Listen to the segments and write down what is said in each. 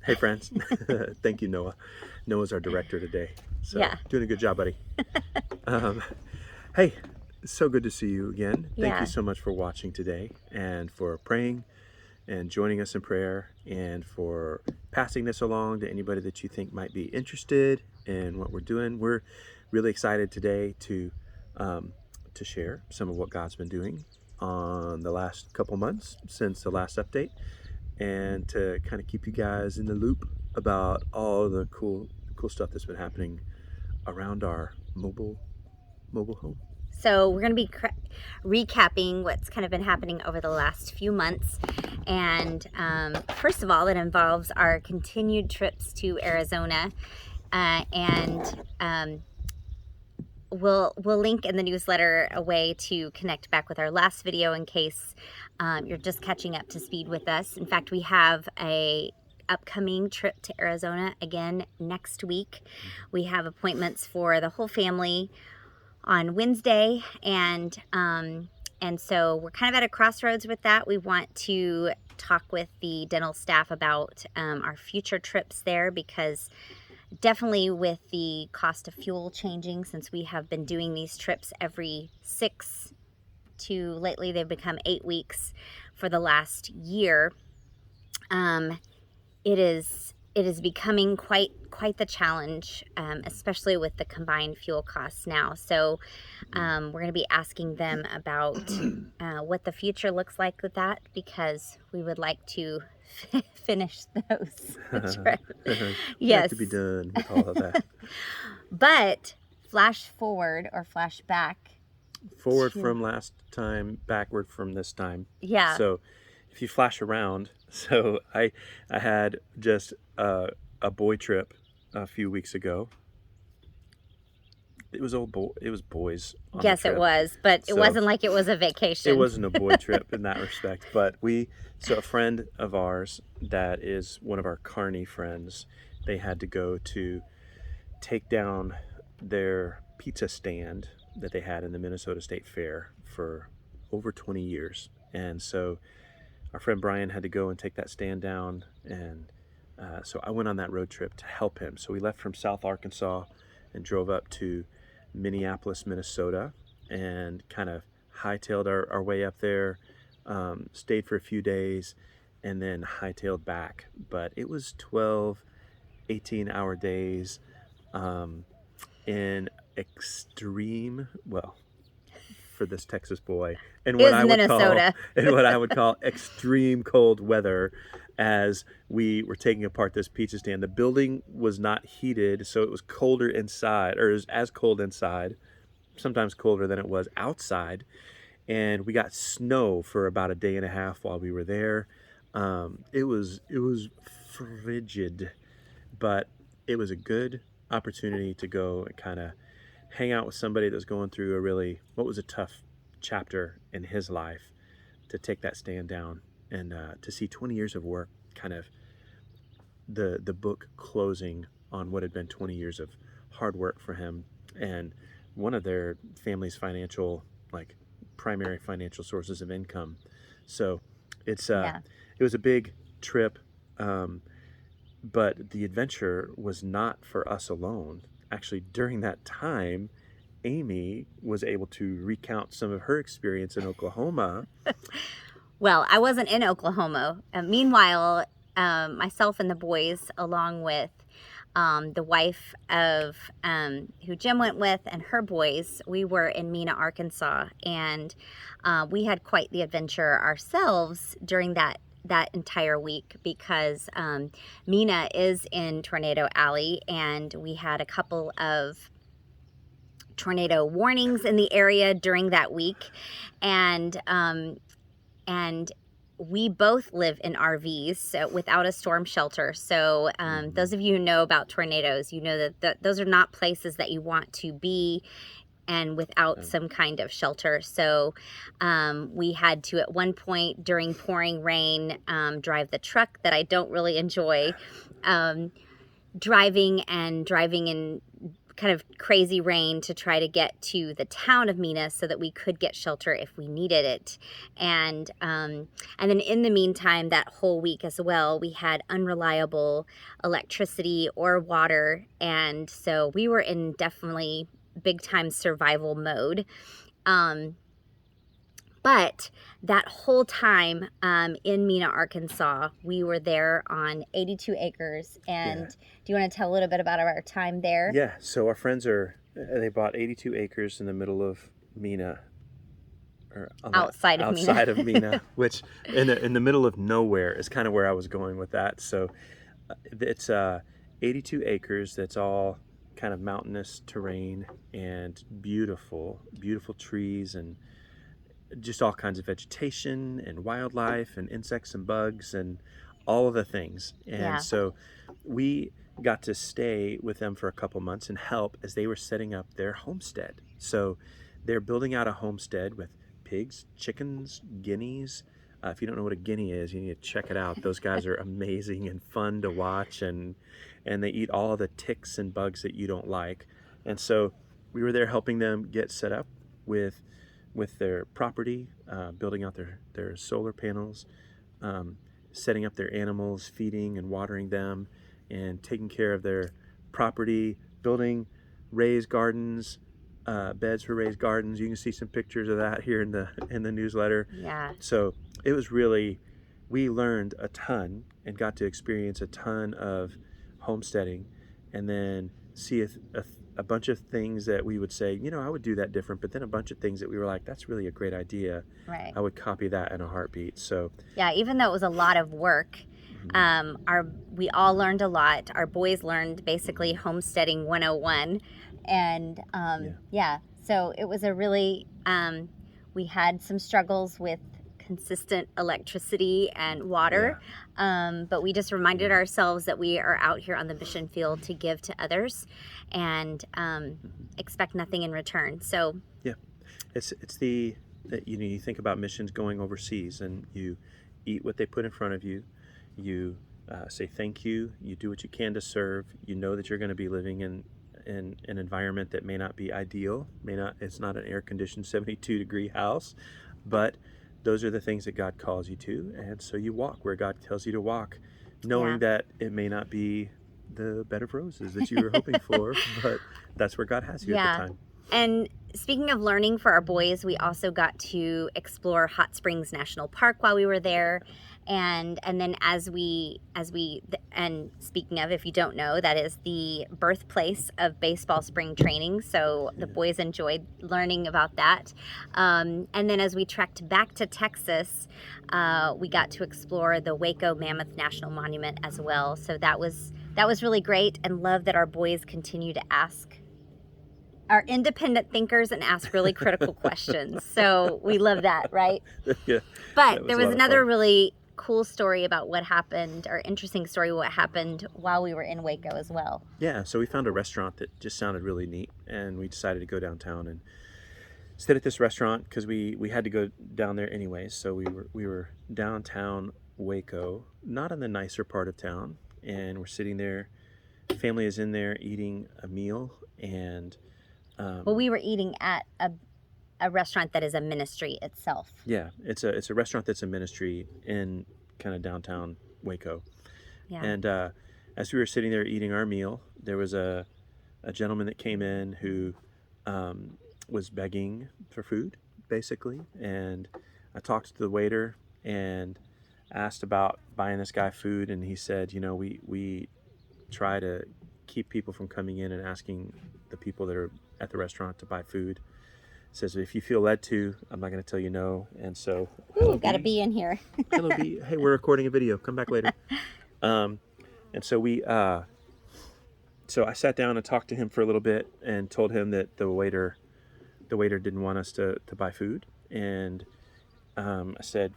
Hey, friends. Thank you, Noah. Noah's our director today. So, Yeah. doing a good job, buddy. Um, hey, so good to see you again. Thank you Yeah. so much for watching today and for praying and joining us in prayer and for passing this along to anybody that you think might be interested in what we're doing. We're really excited today um, to share some of what God's been doing on the last couple months since the last update, and to kind of keep you guys in the loop about all the cool stuff that's been happening around our mobile home. So we're going to be recapping what's kind of been happening over the last few months. And first of all, it involves our continued trips to Arizona. And we'll link in the newsletter a way to connect back with our last video in case you're just catching up to speed with us. In fact, we have a upcoming trip to Arizona again next week. We have appointments for the whole family on Wednesday, and so we're kind of at a crossroads with that. We want to talk with the dental staff about our future trips there, because definitely with the cost of fuel changing, since we have been doing these trips every 6 to lately they've become 8 weeks for the last year, it is becoming quite the challenge, especially with the combined fuel costs now. So we're going to be asking them about what the future looks like with that, because we would like to finish those trip. We like to Yes. be done with all of that. But flash forward or flash back. Forward from last time, backward from this time. Yeah. So if you flash around, so I had just a boy trip a few weeks ago. It was boys on the Yes, trip. it was, but it So wasn't like it was a vacation. it wasn't a boy trip in that respect, but so a friend of ours that is one of our Carney friends, they had to go to take down their pizza stand that they had in the Minnesota State Fair for over 20 years. And so our friend Brian had to go and take that stand down. And so I went on that road trip to help him. So we left from South Arkansas and drove up to Minneapolis, Minnesota, and kind of hightailed our way up there, stayed for a few days, and then hightailed back. But it was 12, 18-hour days in extreme, well, for this Texas boy, and what I would call extreme cold weather, as we were taking apart this pizza stand. The building was not heated, so it was colder inside, or it was as cold inside, sometimes colder than it was outside. And we got snow for about a day and a half while we were there. It was frigid, but it was a good opportunity to go and kind of hang out with somebody that was going through what was a tough chapter in his life, to take that stand down and to see 20 years of work, kind of the book closing on what had been 20 years of hard work for him, and one of their family's primary financial sources of income. So it was a big trip, but the adventure was not for us alone. Actually, during that time, Amy was able to recount some of her experience in Oklahoma. Well, I wasn't in Oklahoma. Meanwhile, myself and the boys, along with the wife of who Jim went with and her boys, we were in Mena, Arkansas, and we had quite the adventure ourselves during that entire week, because Mena is in Tornado Alley, and we had a couple of tornado warnings in the area during that week, and we both live in RVs, so without a storm shelter. So those of you who know about tornadoes, you know that those are not places that you want to be, and without some kind of shelter. So we had to, at one point during pouring rain, drive the truck that I don't really enjoy, driving in kind of crazy rain to try to get to the town of Mina so that we could get shelter if we needed it. And then in the meantime, that whole week as well, we had unreliable electricity or water. And so we were in definitely big time survival mode. But that whole time in Mina, Arkansas, we were there on 82 acres. And do you want to tell a little bit about our time there? Yeah, so our friends they bought 82 acres in the middle of Mina. Or outside of Mina, which in the middle of nowhere is kind of where I was going with that. So it's 82 acres. That's all kind of mountainous terrain and beautiful trees and just all kinds of vegetation and wildlife and insects and bugs and all of the things. And so we got to stay with them for a couple months and help as they were setting up their homestead. So they're building out a homestead with pigs, chickens, guineas. If you don't know what a guinea is, you need to check it out. Those guys are amazing and fun to watch, and they eat all of the ticks and bugs that you don't like. And so we were there helping them get set up with their property, building out their solar panels, setting up their animals, feeding and watering them, and taking care of their property, building raised gardens, beds for raised gardens. You can see some pictures of that here in the newsletter. Yeah. So it was really, we learned a ton and got to experience a ton of homesteading, and then see a bunch of things that we would say, I would do that different, but then a bunch of things that we were like, that's really a great idea. Right. I would copy that in a heartbeat. So yeah, even though it was a lot of work, we all learned a lot. Our boys learned basically homesteading 101. And so it was a really, we had some struggles with consistent electricity and water, but we just reminded ourselves that we are out here on the mission field to give to others and expect nothing in return. So it's you think about missions going overseas, and you eat what they put in front of you. You say thank you. You do what you can to serve. You know that you're going to be living in an environment that may not be ideal. It's not an air-conditioned 72-degree house, but those are the things that God calls you to, and so you walk where God tells you to walk, knowing that it may not be the bed of roses that you were hoping for, but that's where God has you at the time. And speaking of learning for our boys, we also got to explore Hot Springs National Park while we were there. And then as we speaking of, if you don't know, that is the birthplace of baseball spring training. So the boys enjoyed learning about that. And then as we trekked back to Texas, we got to explore the Waco Mammoth National Monument as well. So that was really great, and love that our boys continue to are independent thinkers and ask really critical questions. So we love that, right? Yeah. But there was another really cool story about what happened, or interesting story what happened while we were in Waco as well. Yeah, so we found a restaurant that just sounded really neat, and we decided to go downtown and stayed at this restaurant because we had to go down there anyways. So we were downtown Waco, not in the nicer part of town, and we're sitting there. Family is in there eating a meal, and well, we were eating at a restaurant that is a ministry itself. Yeah, it's a restaurant that's a ministry in kind of downtown Waco. Yeah. And as we were sitting there eating our meal, there was a gentleman that came in who was begging for food, basically. And I talked to the waiter and asked about buying this guy food, and he said, we try to keep people from coming in and asking the people that are at the restaurant to buy food. Says, if you feel led to, I'm not going to tell you no. And so we've got a bee in here. Hello, bee. Hey, we're recording a video. Come back later. And so so I sat down and talked to him for a little bit and told him that the waiter didn't want us to buy food. And I said,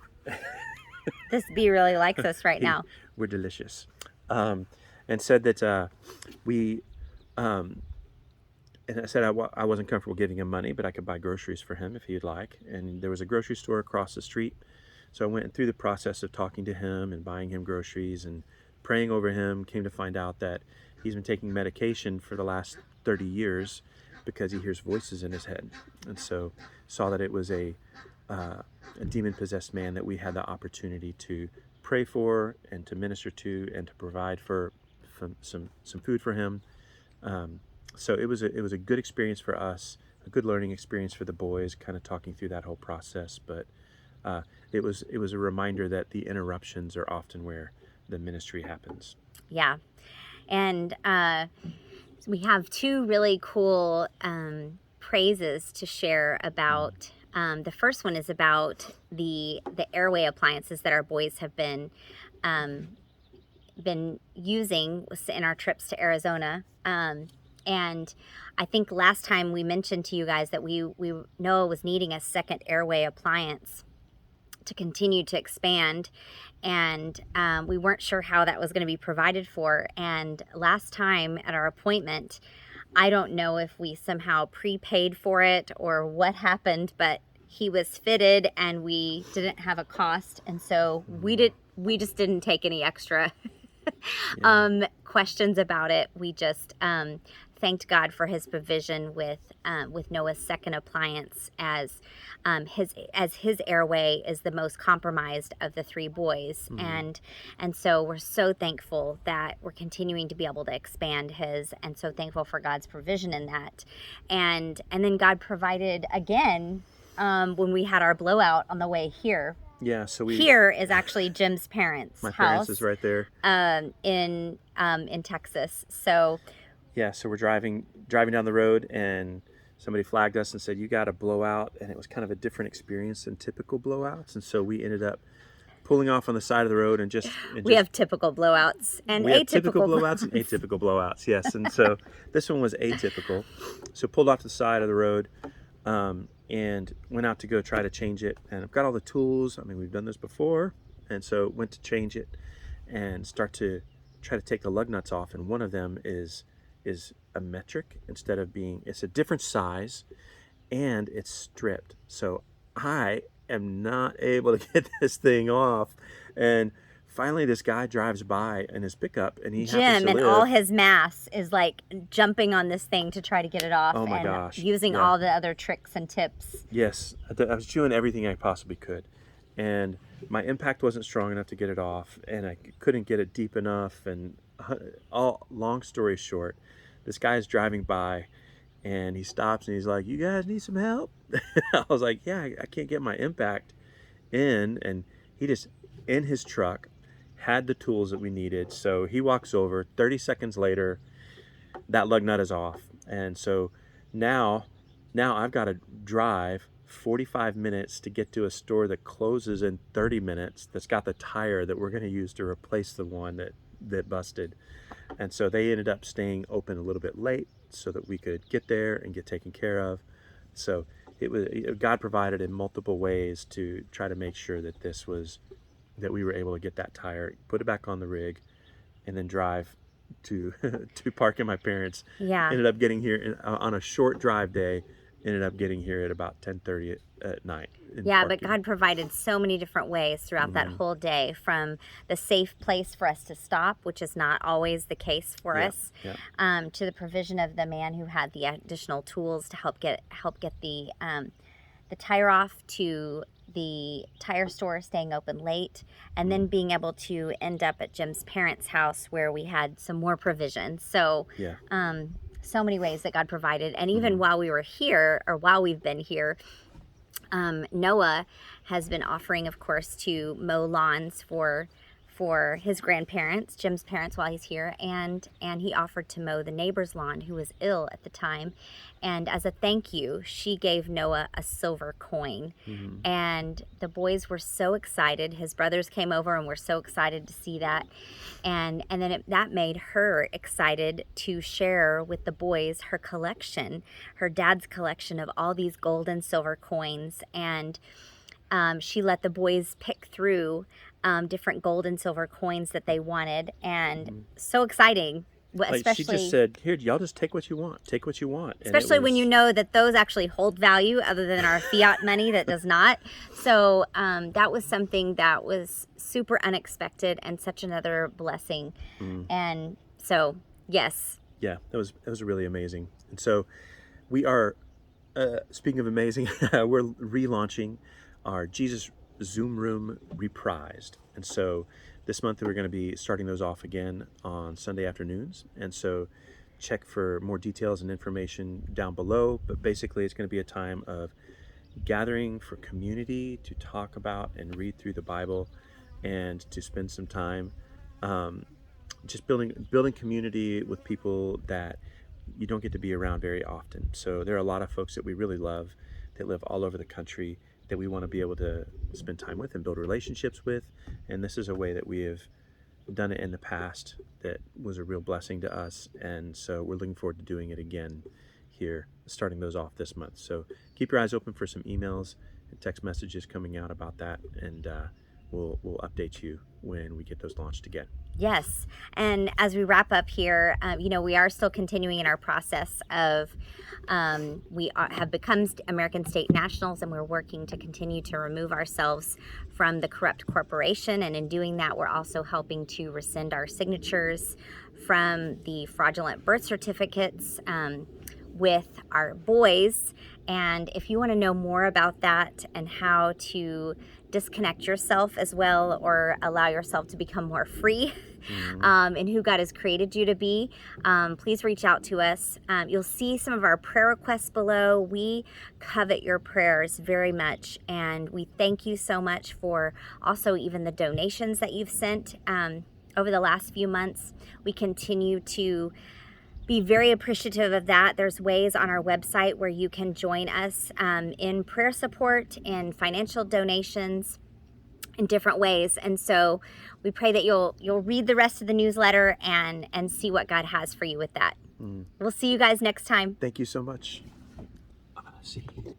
this bee really likes us right now. We're delicious. And said that and I said I wasn't comfortable giving him money, but I could buy groceries for him if he'd like. And there was a grocery store across the street. So I went through the process of talking to him and buying him groceries and praying over him, came to find out that he's been taking medication for the last 30 years because he hears voices in his head. And so saw that it was a demon-possessed man that we had the opportunity to pray for and to minister to and to provide for some food for him. So it was a good experience for us, a good learning experience for the boys, kind of talking through that whole process. But it was a reminder that the interruptions are often where the ministry happens. Yeah, and we have two really cool praises to share about. The first one is about the airway appliances that our boys have been using in our trips to Arizona. And I think last time we mentioned to you guys that Noah was needing a second airway appliance to continue to expand, and we weren't sure how that was going to be provided for. And last time at our appointment, I don't know if we somehow prepaid for it or what happened, but he was fitted and we didn't have a cost, and so we just didn't take any extra questions about it. We just thanked God for his provision with Noah's second appliance, as his airway is the most compromised of the three boys. And so we're so thankful that we're continuing to be able to expand his, and so thankful for God's provision in that. And then God provided again when we had our blowout on the way here. Yeah, so here is actually Jim's parents' my house. parents is right there. In Texas. So yeah, so we're driving down the road, and somebody flagged us and said, you got a blowout, and it was kind of a different experience than typical blowouts. And so we ended up pulling off on the side of the road and we have typical blowouts and we atypical have typical blowouts and atypical blowouts, yes. And so this one was atypical. So pulled off the side of the road and went out to go try to change it. And I've got all the tools. I mean, we've done this before. And so went to change it and start to try to take the lug nuts off. And one of them is a metric instead of being, it's a different size and it's stripped. So I am not able to get this thing off. And finally this guy drives by in his pickup, and he happens to Jim, and live, all his mass is like jumping on this thing to try to get it off. Oh my and gosh, using yeah. all the other tricks and tips. Yes, I was doing everything I possibly could, and my impact wasn't strong enough to get it off, and I couldn't get it deep enough. And long story short, this guy's driving by and he stops and he's like, you guys need some help? I was like, yeah, I can't get my impact in. And he just, in his truck, had the tools that we needed. So he walks over. 30 seconds later, that lug nut is off. And so now I've got to drive 45 minutes to get to a store that closes in 30 minutes that's got the tire that we're going to use to replace the one that busted. And so they ended up staying open a little bit late so that we could get there and get taken care of. So God provided in multiple ways to try to make sure that that we were able to get that tire, put it back on the rig, and then drive to park in my parents. Yeah. Ended up getting here on a short drive day. Ended up getting here at about 10:30 at night. Yeah, but God provided so many different ways throughout that whole day, from the safe place for us to stop, which is not always the case for us, to the provision of the man who had the additional tools to help get the tire off, to the tire store staying open late, and then being able to end up at Jim's parents' house where we had some more provision. So so many ways that God provided. And even while we were here, or while we've been here, Noah has been offering, of course, to mow lawns for his grandparents, Jim's parents, while he's here, and he offered to mow the neighbor's lawn who was ill at the time. And as a thank you, she gave Noah a silver coin. And the boys were so excited. His brothers came over and were so excited to see that. And then that made her excited to share with the boys her collection, her dad's collection of all these gold and silver coins. And she let the boys pick through different gold and silver coins that they wanted. And so exciting Like especially she just said, here, y'all just take what you want. Take what you want. Especially when you know that those actually hold value other than our fiat money that does not. So that was something that was super unexpected and such another blessing. And so, yes. Yeah, it was really amazing. And so we are, speaking of amazing, we're relaunching our Jesus Zoom Room Reprised. And so this month we're going to be starting those off again on Sunday afternoons. And so check for more details and information down below. But basically it's going to be a time of gathering for community to talk about and read through the Bible and to spend some time just building community with people that you don't get to be around very often. So there are a lot of folks that we really love that live all over the country that we want to be able to spend time with and build relationships with. And this is a way that we have done it in the past that was a real blessing to us. And so we're looking forward to doing it again here, starting those off this month. So keep your eyes open for some emails and text messages coming out about that. And we'll update you when we get those launched again. Yes. And as we wrap up here, we are still continuing in our process of have become American state nationals, and we're working to continue to remove ourselves from the corrupt corporation. And in doing that, we're also helping to rescind our signatures from the fraudulent birth certificates with our boys. And if you want to know more about that and how to disconnect yourself as well, or allow yourself to become more free in who God has created you to be, please reach out to us. You'll see some of our prayer requests below. We covet your prayers very much, and we thank you so much for also even the donations that you've sent over the last few months. We continue to be very appreciative of that. There's ways on our website where you can join us in prayer support and financial donations in different ways. And so we pray that you'll read the rest of the newsletter and see what God has for you with that. We'll see you guys next time. Thank you so much. See you.